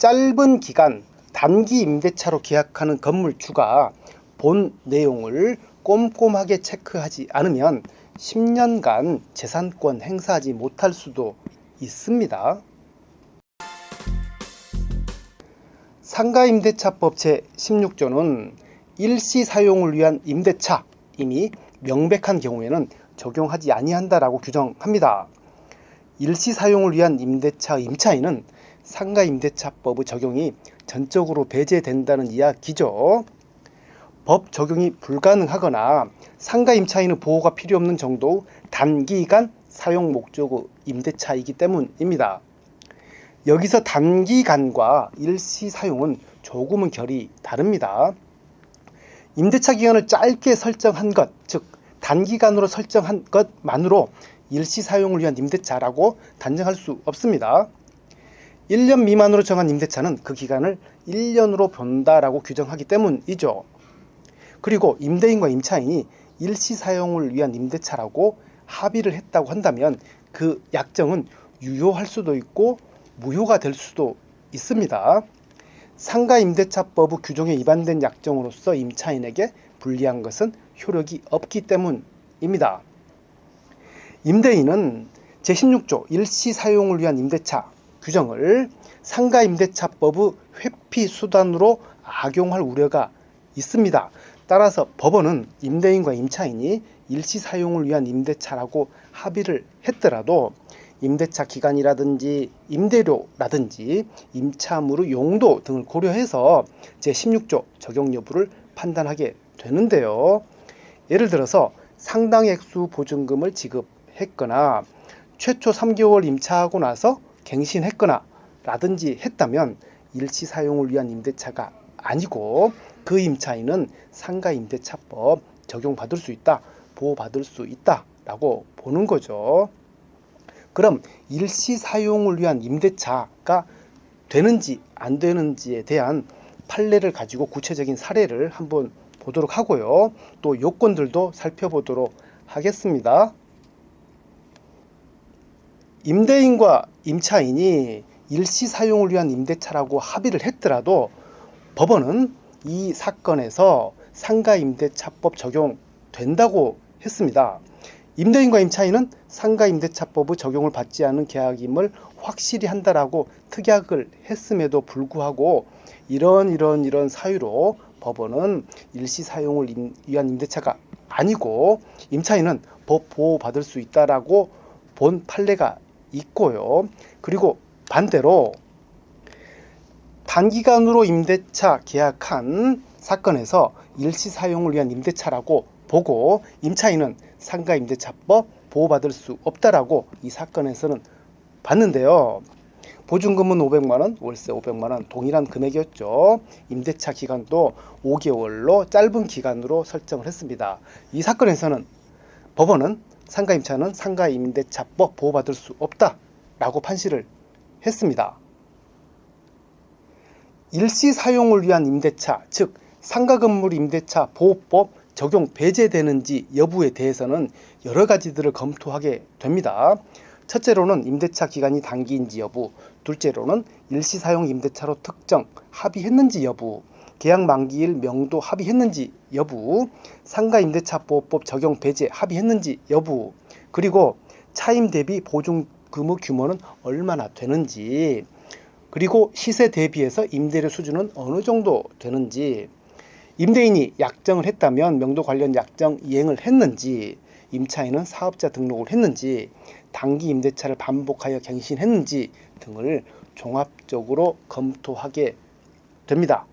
짧은 기간 단기 임대차로 계약하는 건물주가 본 내용을 꼼꼼하게 체크하지 않으면 10년간 재산권 행사하지 못할 수도 있습니다. 상가임대차법 제16조는 일시 사용을 위한 임대차 이미 명백한 경우에는 적용하지 아니한다라고 규정합니다. 일시 사용을 위한 임대차 임차인은 상가임대차법의 적용이 전적으로 배제된다는 이야기죠. 법 적용이 불가능하거나 상가임차인의 보호가 필요 없는 정도 단기간 사용 목적의 임대차이기 때문입니다. 여기서 단기간과 일시 사용은 조금은 결이 다릅니다. 임대차 기간을 짧게 설정한 것, 즉 단기간으로 설정한 것만으로 일시 사용을 위한 임대차라고 단정할 수 없습니다. 1년 미만으로 정한 임대차는 그 기간을 1년으로 본다라고 규정하기 때문이죠. 그리고 임대인과 임차인이 일시 사용을 위한 임대차라고 합의를 했다고 한다면 그 약정은 유효할 수도 있고 무효가 될 수도 있습니다. 상가임대차법의 규정에 위반된 약정으로서 임차인에게 불리한 것은 효력이 없기 때문입니다. 임대인은 제16조 일시 사용을 위한 임대차 규정을 상가임대차법의 회피 수단으로 악용할 우려가 있습니다. 따라서 법원은 임대인과 임차인이 일시 사용을 위한 임대차라고 합의를 했더라도 임대차 기간이라든지 임대료라든지 임차물의 용도 등을 고려해서 제16조 적용 여부를 판단하게 되는데요. 예를 들어서 상당 액수 보증금을 지급했거나 최초 3개월 임차하고 나서 갱신했거나 라든지 했다면 일시 사용을 위한 임대차가 아니고 그 임차인은 상가임대차법 적용받을 수 있다, 보호받을 수 있다라고 보는 거죠. 그럼 일시 사용을 위한 임대차가 되는지 안 되는지에 대한 판례를 가지고 구체적인 사례를 한번 보도록 하고요. 또 요건들도 살펴보도록 하겠습니다. 임대인과 임차인이 일시 사용을 위한 임대차라고 합의를 했더라도 법원은 이 사건에서 상가임대차법 적용된다고 했습니다. 임대인과 임차인은 상가임대차법의 적용을 받지 않은 계약임을 확실히 한다라고 특약을 했음에도 불구하고 이런 사유로 법원은 일시 사용을 위한 임대차가 아니고 임차인은 법 보호받을 수 있다라고 본 판례가 있고요. 그리고 반대로 단기간으로 임대차 계약한 사건에서 일시 사용을 위한 임대차라고 보고 임차인은 상가임대차법 보호받을 수 없다라고 이 사건에서는 봤는데요. 보증금은 500만원, 월세 500만원 동일한 금액이었죠. 임대차 기간도 5개월로 짧은 기간으로 설정을 했습니다. 이 사건에서는 법원은 상가임차는 상가임대차법 보호받을 수 없다라고 판시를 했습니다. 일시 사용을 위한 임대차, 즉 상가건물 임대차 보호법 적용 배제되는지 여부에 대해서는 여러 가지들을 검토하게 됩니다. 첫째로는 임대차 기간이 단기인지 여부, 둘째로는 일시 사용 임대차로 특정 합의했는지 여부, 계약 만기일 명도 합의했는지 여부, 상가임대차보호법 적용 배제 합의했는지 여부, 그리고 차임 대비 보증금의 규모는 얼마나 되는지, 그리고 시세 대비해서 임대료 수준은 어느 정도 되는지, 임대인이 약정을 했다면 명도 관련 약정 이행을 했는지, 임차인은 사업자 등록을 했는지, 단기 임대차를 반복하여 갱신했는지 등을 종합적으로 검토하게 됩니다.